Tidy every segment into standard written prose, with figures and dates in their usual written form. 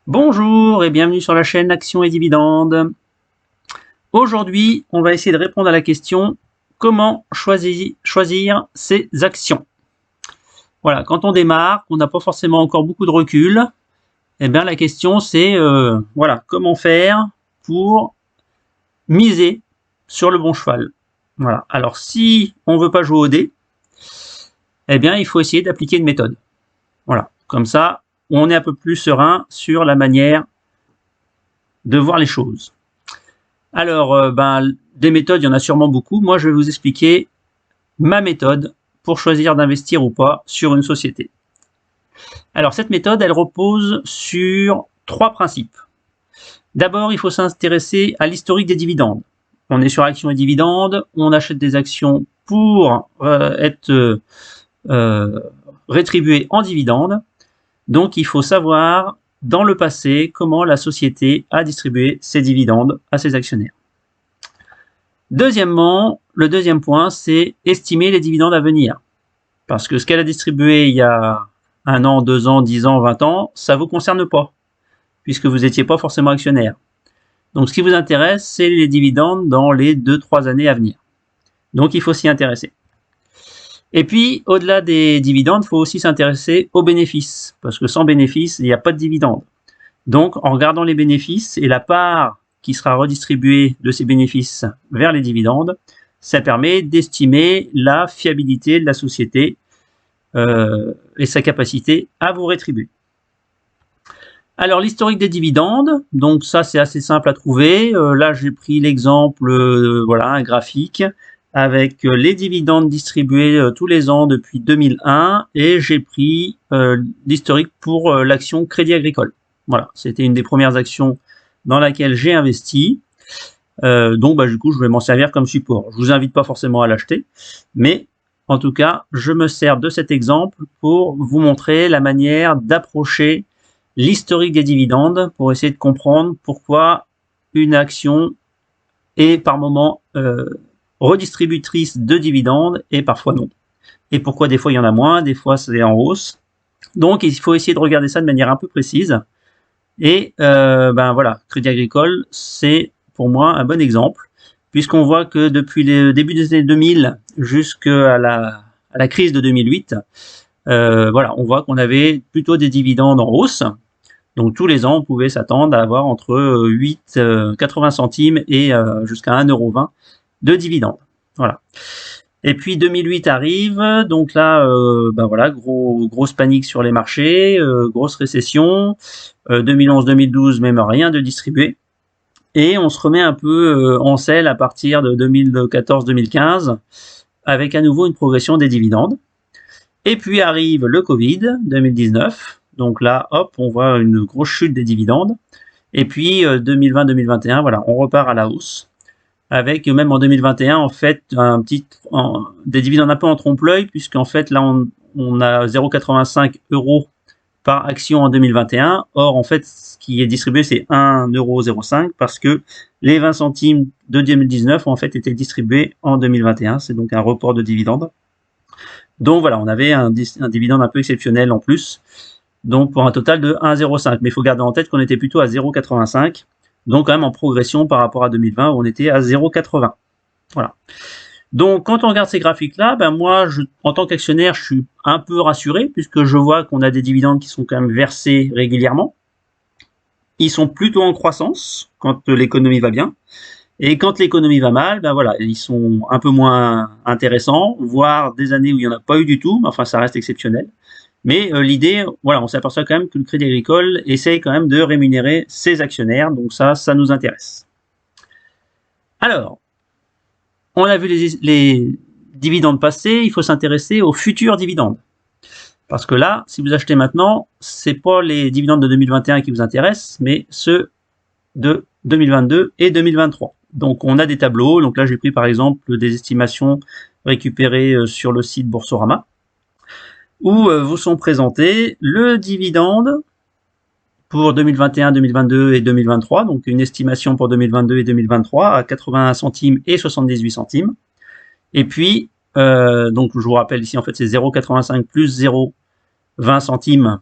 Bonjour et bienvenue sur la chaîne Actions et Dividendes. Aujourd'hui, on va essayer de répondre à la question comment choisir ses actions. Voilà, quand on démarre, on n'a pas forcément encore beaucoup de recul, et bien la question c'est voilà, comment faire pour miser sur le bon cheval. Voilà. Alors si on ne veut pas jouer au dé, eh bien il faut essayer d'appliquer une méthode. Voilà, comme ça, on est un peu plus serein sur la manière de voir les choses. Alors, des méthodes, il y en a sûrement beaucoup. Moi, je vais vous expliquer ma méthode pour choisir d'investir ou pas sur une société. Alors, cette méthode, elle repose sur 3 principes. D'abord, il faut s'intéresser à l'historique des dividendes. On est sur actions et dividendes, on achète des actions pour être rétribuées en dividendes. Donc, il faut savoir dans le passé comment la société a distribué ses dividendes à ses actionnaires. Deuxièmement, le deuxième point, c'est estimer les dividendes à venir. Parce que ce qu'elle a distribué il y a 1 an, 2 ans, 10 ans, 20 ans, ça ne vous concerne pas, puisque vous n'étiez pas forcément actionnaire. Donc ce qui vous intéresse, c'est les dividendes dans les 2-3 années à venir. Donc il faut s'y intéresser. Et puis, au-delà des dividendes, il faut aussi s'intéresser aux bénéfices, parce que sans bénéfices, il n'y a pas de dividendes. Donc en regardant les bénéfices et la part qui sera redistribuée de ces bénéfices vers les dividendes, ça permet d'estimer la fiabilité de la société et sa capacité à vous rétribuer. Alors l'historique des dividendes, donc ça c'est assez simple à trouver. Là j'ai pris l'exemple, voilà, un graphique avec les dividendes distribués tous les ans depuis 2001 et j'ai pris l'historique pour l'action Crédit Agricole. Voilà, c'était une des premières actions dans laquelle j'ai investi. Donc du coup je vais m'en servir comme support. Je vous invite pas forcément à l'acheter, mais en tout cas je me sers de cet exemple pour vous montrer la manière d'approcher l'historique des dividendes pour essayer de comprendre pourquoi une action est par moment redistributrice de dividendes et parfois non. Et pourquoi des fois il y en a moins, des fois c'est en hausse. Donc il faut essayer de regarder ça de manière un peu précise. Et voilà, Crédit Agricole, c'est pour moi un bon exemple, puisqu'on voit que depuis le début des années 2000 jusqu'à la crise de 2008, voilà, on voit qu'on avait plutôt des dividendes en hausse. Donc tous les ans, on pouvait s'attendre à avoir entre 80 centimes et jusqu'à 1,20 € de dividendes. Voilà. Et puis 2008 arrive, donc là, voilà, grosse panique sur les marchés, grosse récession, 2011-2012 même rien de distribué, et on se remet un peu en selle à partir de 2014-2015, avec à nouveau une progression des dividendes. Et puis arrive le Covid, 2019, donc là, hop, on voit une grosse chute des dividendes, et puis 2020-2021, voilà, on repart à la hausse, avec même en 2021 en fait des dividendes un peu en trompe-l'œil, puisqu'en fait là on a 0,85 € par action en 2021. Or en fait ce qui est distribué c'est 1,05 € parce que les 20 centimes de 2019 en fait étaient distribués en 2021. C'est donc un report de dividendes. Donc voilà, on avait un dividende un peu exceptionnel en plus, donc pour un total de 1,05. Mais il faut garder en tête qu'on était plutôt à 0,85. Donc quand même en progression par rapport à 2020 où on était à 0,80. Voilà. Donc quand on regarde ces graphiques-là, moi, en tant qu'actionnaire, je suis un peu rassuré puisque je vois qu'on a des dividendes qui sont quand même versés régulièrement. Ils sont plutôt en croissance quand l'économie va bien. Et quand l'économie va mal, voilà, ils sont un peu moins intéressants, voire des années où il n'y en a pas eu du tout, mais enfin ça reste exceptionnel. Mais l'idée, voilà, on s'aperçoit quand même que le Crédit Agricole essaye quand même de rémunérer ses actionnaires, donc ça nous intéresse. Alors, on a vu les dividendes passés, il faut s'intéresser aux futurs dividendes. Parce que là, si vous achetez maintenant, c'est pas les dividendes de 2021 qui vous intéressent, mais ceux de 2022 et 2023. Donc on a des tableaux, donc là j'ai pris par exemple des estimations récupérées sur le site Boursorama, où vous sont présentés le dividende pour 2021, 2022 et 2023, donc une estimation pour 2022 et 2023 à 81 centimes et 78 centimes. Et puis, donc je vous rappelle ici en fait c'est 0,85 plus 0,20 centimes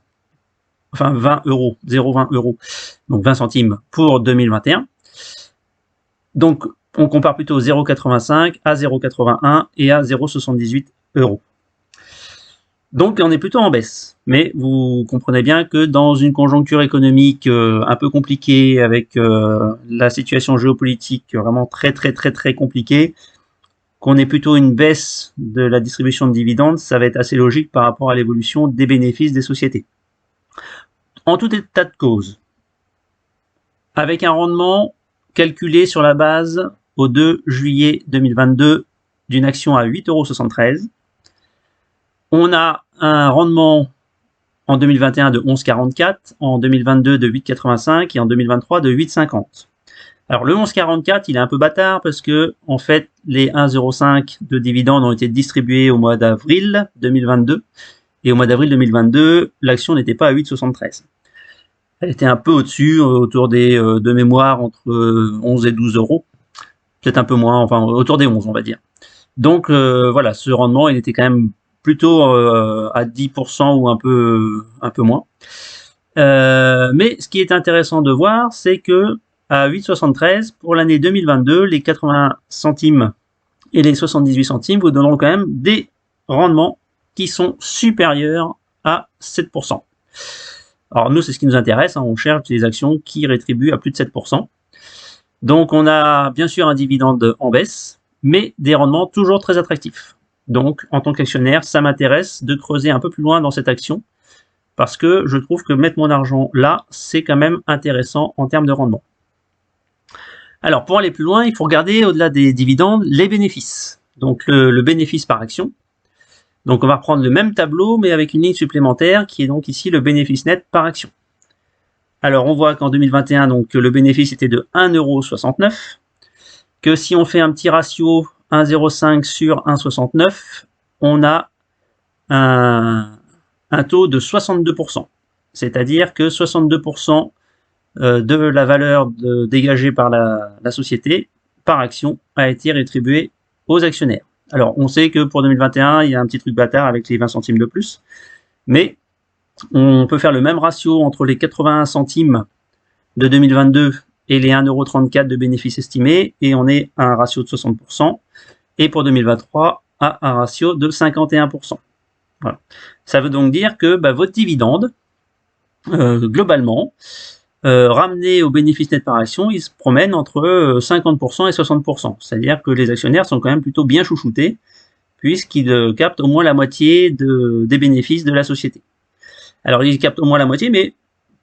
enfin 20 euros, 0,20 euros, donc 20 centimes pour 2021. Donc, on compare plutôt 0,85 à 0,81 et à 0,78 euros. Donc, on est plutôt en baisse. Mais vous comprenez bien que dans une conjoncture économique un peu compliquée, avec la situation géopolitique vraiment très compliquée, qu'on ait plutôt une baisse de la distribution de dividendes, ça va être assez logique par rapport à l'évolution des bénéfices des sociétés. En tout état de cause, avec un rendement calculé sur la base au 2 juillet 2022 d'une action à 8,73 €, on a un rendement en 2021 de 11,44, en 2022 de 8,85 et en 2023 de 8,50. Alors le 11,44, il est un peu bâtard parce que en fait les 1,05 € de dividendes ont été distribués au mois d'avril 2022 et au mois d'avril 2022, l'action n'était pas à 8,73. Elle était un peu au-dessus, autour des de mémoire entre 11 et 12 euros, peut-être un peu moins, enfin autour des 11 on va dire. Donc voilà, ce rendement il était quand même plutôt à 10% ou un peu moins. Mais ce qui est intéressant de voir, c'est que à 8,73 pour l'année 2022, les 80 centimes et les 78 centimes vous donneront quand même des rendements qui sont supérieurs à 7%. Alors nous, c'est ce qui nous intéresse, hein, on cherche des actions qui rétribuent à plus de 7%. Donc on a bien sûr un dividende en baisse, mais des rendements toujours très attractifs. Donc en tant qu'actionnaire, ça m'intéresse de creuser un peu plus loin dans cette action, parce que je trouve que mettre mon argent là, c'est quand même intéressant en termes de rendement. Alors pour aller plus loin, il faut regarder au-delà des dividendes, les bénéfices. Donc le bénéfice par action. Donc on va reprendre le même tableau, mais avec une ligne supplémentaire, qui est donc ici le bénéfice net par action. Alors on voit qu'en 2021, donc, le bénéfice était de 1,69 €, que si on fait un petit ratio 1,05 sur 1,69, on a un taux de 62%. C'est-à-dire que 62% de la valeur dégagée par la société par action a été rétribuée aux actionnaires. Alors, on sait que pour 2021, il y a un petit truc bâtard avec les 20 centimes de plus, mais on peut faire le même ratio entre les 81 centimes de 2022 et les 1,34 € de bénéfices estimés, et on est à un ratio de 60%, et pour 2023, à un ratio de 51%. Voilà. Ça veut donc dire que votre dividende, globalement, ramené au bénéfice net par action, il se promène entre 50% et 60%. C'est-à-dire que les actionnaires sont quand même plutôt bien chouchoutés, puisqu'ils captent au moins la moitié des bénéfices de la société. Alors ils captent au moins la moitié, mais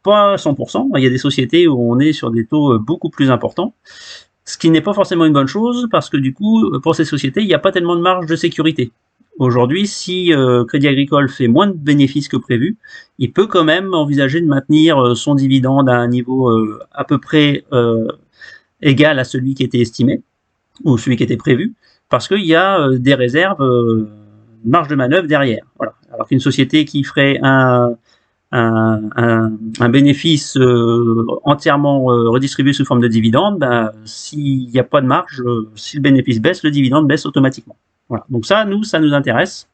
pas 100%. Il y a des sociétés où on est sur des taux beaucoup plus importants, ce qui n'est pas forcément une bonne chose, parce que du coup, pour ces sociétés, il n'y a pas tellement de marge de sécurité. Aujourd'hui, si Crédit Agricole fait moins de bénéfices que prévu, il peut quand même envisager de maintenir son dividende à un niveau à peu près égal à celui qui était estimé, ou celui qui était prévu, parce qu'il y a des réserves, marge de manœuvre derrière. Voilà. Alors qu'une société qui ferait un bénéfice entièrement redistribué sous forme de dividende, s'il n'y a pas de marge, si le bénéfice baisse, le dividende baisse automatiquement. Voilà. Donc ça nous intéresse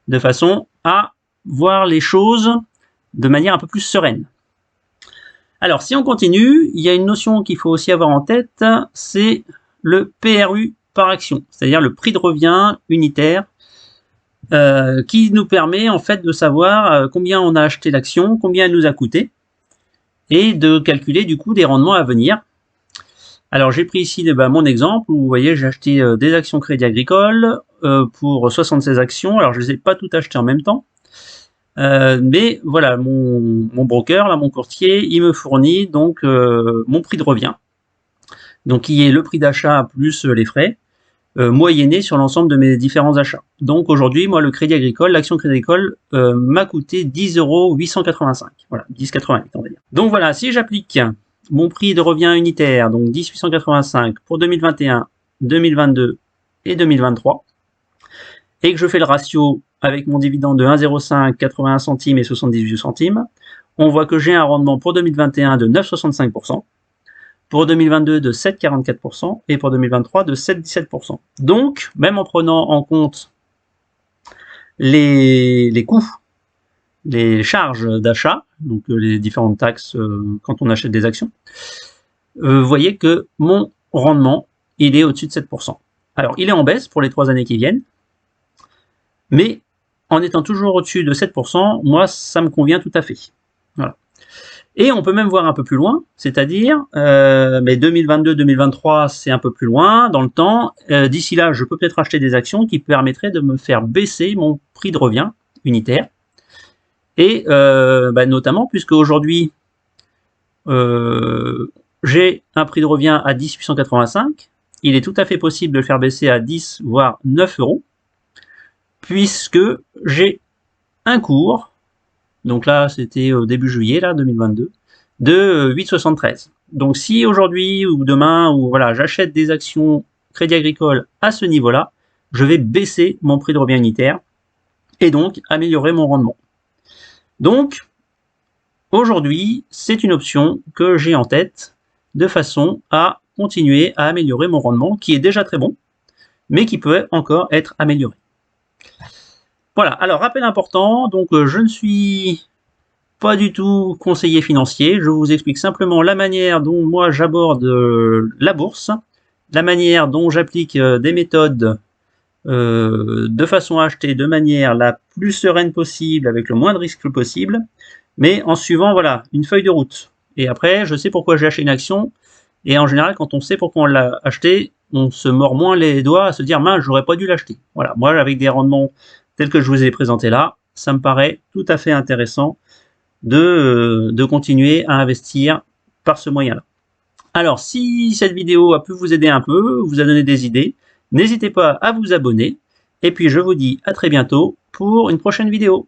de façon à voir les choses de manière un peu plus sereine. Alors, si on continue, il y a une notion qu'il faut aussi avoir en tête, c'est le PRU par action, c'est-à-dire le prix de revient unitaire, qui nous permet en fait de savoir combien on a acheté l'action, combien elle nous a coûté, et de calculer du coup des rendements à venir. Alors j'ai pris ici mon exemple où vous voyez j'ai acheté des actions Crédit Agricole pour 76 actions. Alors je ne les ai pas toutes achetées en même temps, mais voilà mon broker, là, mon courtier, il me fournit donc mon prix de revient, donc qui est le prix d'achat plus les frais, moyenné sur l'ensemble de mes différents achats. Donc aujourd'hui, moi, le Crédit Agricole, l'action Crédit Agricole m'a coûté 10,885 €. Voilà, 10,88 on va dire. Donc voilà, si j'applique mon prix de revient unitaire, donc 10,885 pour 2021, 2022 et 2023, et que je fais le ratio avec mon dividende de 1,05, 81 centimes et 78 centimes, on voit que j'ai un rendement pour 2021 de 9,65%, pour 2022 de 7,44% et pour 2023 de 7,17%. Donc, même en prenant en compte les coûts, les charges d'achat, donc les différentes taxes quand on achète des actions, vous voyez que mon rendement, il est au-dessus de 7%. Alors, il est en baisse pour les 3 années qui viennent, mais en étant toujours au-dessus de 7%, moi, ça me convient tout à fait. Voilà. Et on peut même voir un peu plus loin, c'est-à-dire, mais 2022-2023, c'est un peu plus loin dans le temps. D'ici là, je peux peut-être acheter des actions qui permettraient de me faire baisser mon prix de revient unitaire. Et notamment, puisque aujourd'hui, j'ai un prix de revient à 10,885, il est tout à fait possible de le faire baisser à 10 voire 9 euros, puisque j'ai un cours, donc là c'était au début juillet là 2022, de 8,73. Donc si aujourd'hui ou demain ou voilà j'achète des actions Crédit Agricole à ce niveau-là, je vais baisser mon prix de revient unitaire et donc améliorer mon rendement. Donc aujourd'hui, c'est une option que j'ai en tête de façon à continuer à améliorer mon rendement, qui est déjà très bon, mais qui peut encore être amélioré. Voilà, alors rappel important, donc je ne suis pas du tout conseiller financier, je vous explique simplement la manière dont moi j'aborde la bourse, la manière dont j'applique des méthodes de façon à acheter de manière la plus sereine possible, avec le moins de risques possible, mais en suivant voilà une feuille de route. Et après, je sais pourquoi j'ai acheté une action, et en général, quand on sait pourquoi on l'a acheté, on se mord moins les doigts à se dire mince, j'aurais pas dû l'acheter. Voilà, moi avec des rendements tels que je vous ai présentés là, ça me paraît tout à fait intéressant de continuer à investir par ce moyen-là. Alors, si cette vidéo a pu vous aider un peu, vous a donné des idées, n'hésitez pas à vous abonner, et puis je vous dis à très bientôt pour une prochaine vidéo.